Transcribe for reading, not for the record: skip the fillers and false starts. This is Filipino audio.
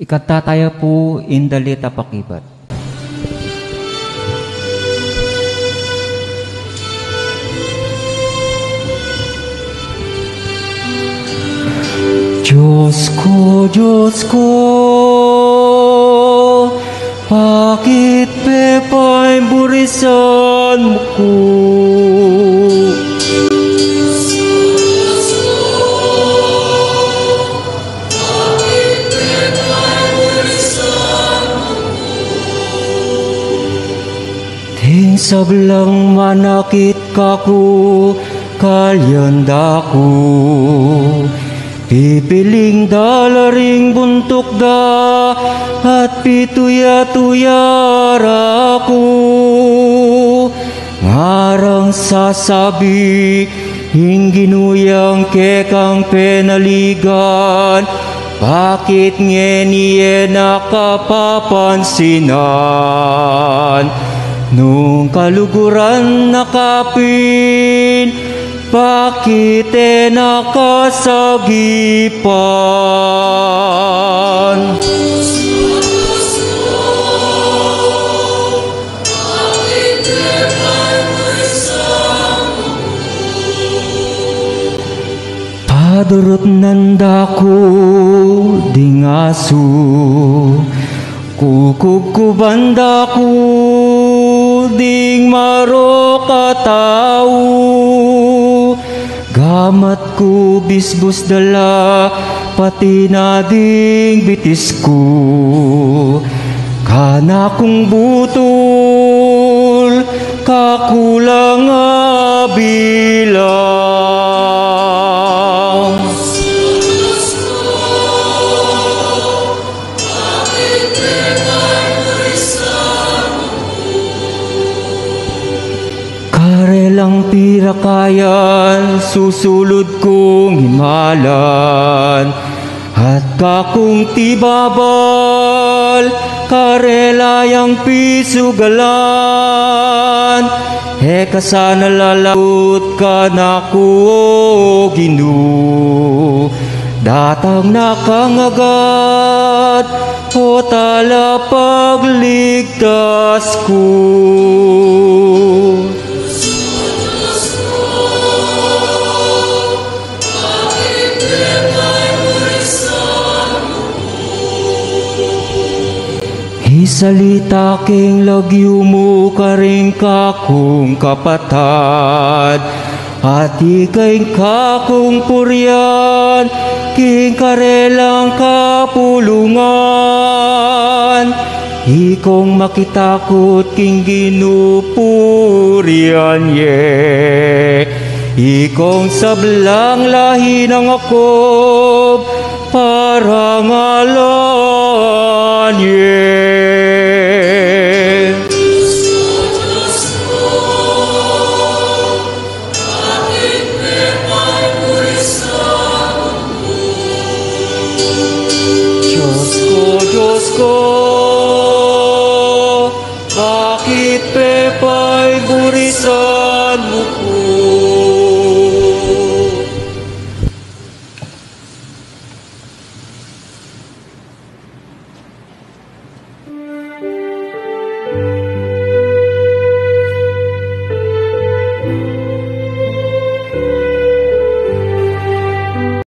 Ikatataya po indalita pakibat. Diyos ko, bakit pepay burisan mo ko? Ting sablang manakit kaku, kalyanda ko. Pipiling dalaring buntok da at pituya-tuyara ko. Ngarang sasabi hingginuyang kekang penaligan, bakit ngeniye nakapapansinan? Nung kaluguran nakapin, bakit nakasagipan? Padurot nanda ko dingasu, kukubanda ko ding marokatau. Gamat ko bisbus dala, pati na ding bitis ko. Kana kong butol, kakulang bilang. Karelang pirakayan, susulod kong himalan, at kakong tibabal, karelayang pisugalan. Eka sana lalaut ka na ko, Ginoo, datang nakangagat, o tala pagligtas ko. Isalita king lagyu mo karing kakong kapatad, at ikay kakong puryan, king karelang kapulungan. Ikong makitakot king ginupurian ye, ikong sablang lahi ng Akob, parangalan ye.